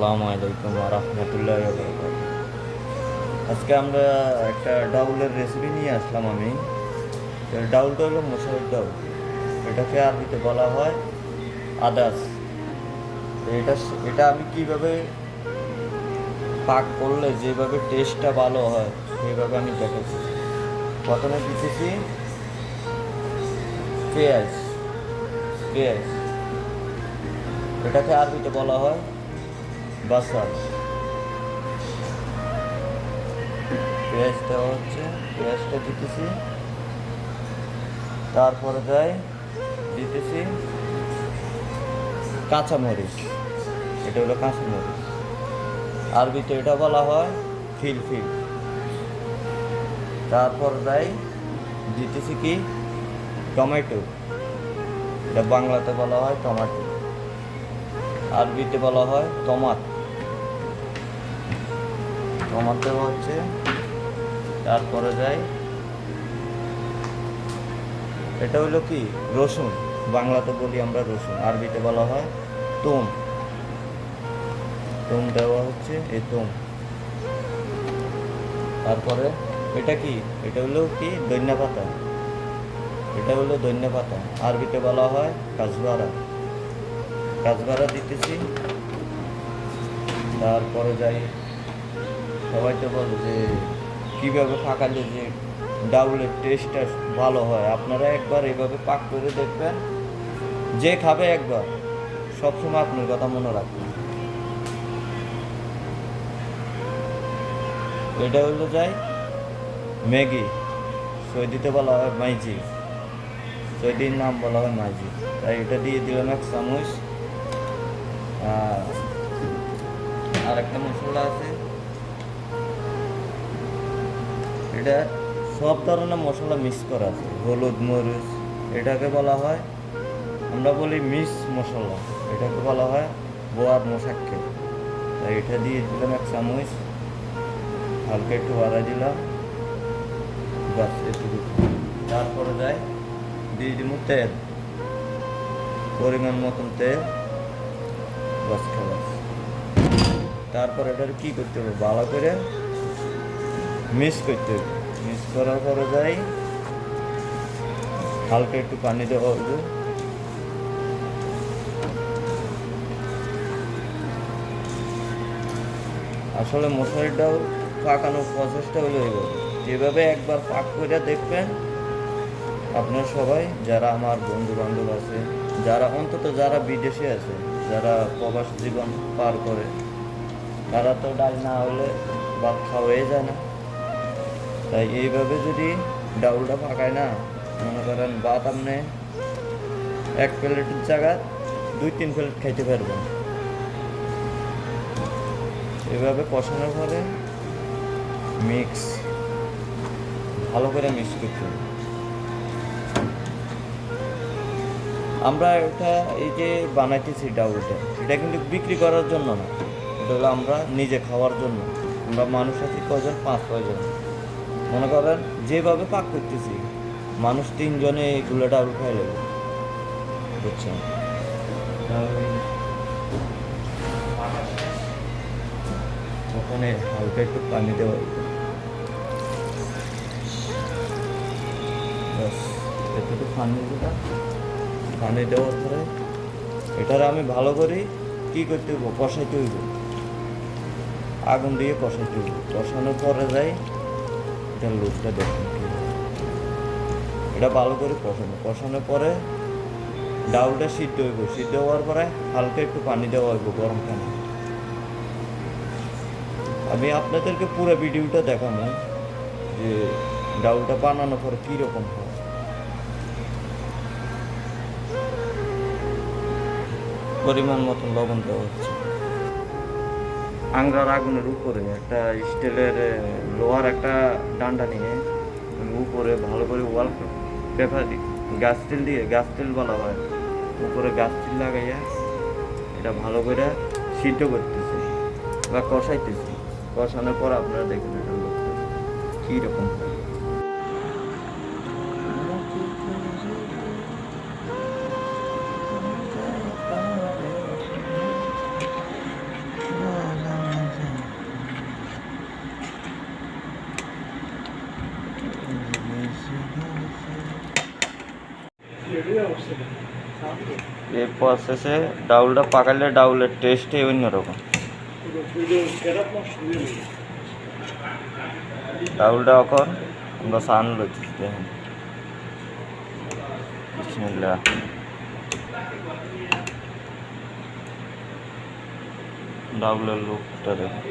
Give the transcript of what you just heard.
আসসালামু আলাইকুম ওয়া রাহমাতুল্লাহি ওয়া বারাকাতুহু। আজকে আমরা একটা ডাউলের রেসিপি নিয়ে আসলাম আমি। এর ডাউলটা হলো মসুরের ডাউল। এটাকে আরবিতে বলা হয় আদাস। এটা এটা আমি কিভাবে পাক করলে যেভাবে টেস্টটা ভালো হয় সেইভাবে আমি দেখাচ্ছি। প্রথমে দিতেছি পেঁয়াজ পেঁয়াজ এটাকে আরবিতে বলা হয় বাসাল। পেঁয়াজ দেওয়া হচ্ছে, পেঁয়াজটা দিতেছি। তারপরে দিতেছি কাঁচামরিচ। এটা হলো কাঁচামরিচ, আরবিতে এটা বলা হয় ফিলফিল। তারপর দিতেছি কি টমেটো। এটা বাংলাতে বলা হয় টমাটো, আরবিতে বলা হয় টমাটো হচ্ছে। তারপরে এটা হলো কি রসুন। বাংলাতে বলি আমরা রসুন, আরবিতে বলা হয় তুম। তুম দেওয়া হচ্ছে এই তুম। তারপরে এটা কি, এটা হলো কি ধনিয়া পাতা। এটা হলো ধনিয়া পাতা, আরবিতে বলা হয় কাজবারা। কাজবারা দিতেছি। তারপরে সবাই তো বলে যে কীভাবে পাকালে যে ডাউলের টেস্টটা ভালো হয়। আপনারা একবার এইভাবে পাক করে দেখবেন, যে খাবে একবার সবসময় আপনার কথা মনে রাখবেন। এটা হলো ম্যাগি, সৌদিতে বলা হয় মাইজি, সৌদির নাম বলা হয় মাইজি। তাই এটা দিয়ে দিলাম 1 চামচ। আর একটা মশলা আছে, এটা সব ধরনের মশলা মিক্স করা আছে, হলুদ মরিচ। এটাকে বলা হয়, আমরা বলি মিক্স মশলা, এটাকে বলা হয় বোয়ার মশাক্কে। তাই এটা দিয়ে দিলাম 1 চামচ, হালকা একটু বাড়াই দিলাম, বাস এটুকু। তারপরে দিয়ে দিব তেল, পরিমাণ মতন তেল, বাস খালাস। তারপর এটার কী করতে হবে, ভালো করে মিক্স করতে হবে। মিক্স করার পরে হালকা একটু পানি দেওয়া হবে। আসলে মশারির ডাউল পাকানোর প্রসেসটা হলো এইভাবে। যেভাবে একবার পাক করে দেখবেন, আপনার সবাই যারা আমার বন্ধু বান্ধব আছে, যারা বিদেশে আছে, যারা প্রবাস জীবন পার করে, তারা তো ডাল না হলে ভাত খাওয়াই যায় না। তাই এইভাবে যদি ডাউলটা পাকায় না, মনে করেন ভাত আপনি 1 প্লেটের জায়গায় 2-3 প্লেট খাইতে পারবেন। এভাবে কষানোর পরে ভালো করে মিক্স করতে হবে। আমরা এই যে বানাইতেছি ডাউলটা, এটা কিন্তু বিক্রি করার জন্য না, এটা হলো আমরা নিজে খাওয়ার জন্য। আমরা মানুষ আছি কয়জন, 5-6 জন। মনে করেন যেভাবে পাক করতেছি, মানুষ 3 জনে এগুলো ডাউল খাই লাগবে, বুঝছেন? ওখানে হালকা একটু পানি দেওয়া, বাস এতটুকু পানি দেওয়ার পরে এটার আমি ভালো করে কী করতে হইব, কষাইতে হইব, আগুন দিয়ে কষাইতে হইব। কষানোর পরে এটার লুকটা দেখুন, এটা ভালো করে কষানোর পরে ডাউলটা সিদ্ধ হইব। সিদ্ধ হওয়ার পরে হালকা একটু পানি দেওয়া হইব, গরম পানি। আমি আপনাদেরকে পুরো ভিডিওটা দেখাবো যে ডাউলটা বানানোর পরে কীরকম হয়। পরিমাণ মতন লবণ দেওয়া হচ্ছে। আংরার আগুনের উপরে একটা স্টিলের লোহার একটা ডান্ডা নিয়ে উপরে ভালো করে ওয়াল পেপার গাছ তেল বলা হয়, উপরে গাছ তেল লাগাইয়া এটা ভালো করে সিদ্ধ করতেছে বা কষাইতেছি। কষানোর পর আপনারা দেখুন এটা লোকটা কীরকম হয়। এই প্রসেসে ডাউলটা পাকালে ডাউলের টেস্টই অন্যরকম। ডাউলটা এখন আমরা সান লইছি, দেখেন বিসমিল্লাহ। ডাউলের লুকটা দেখেন।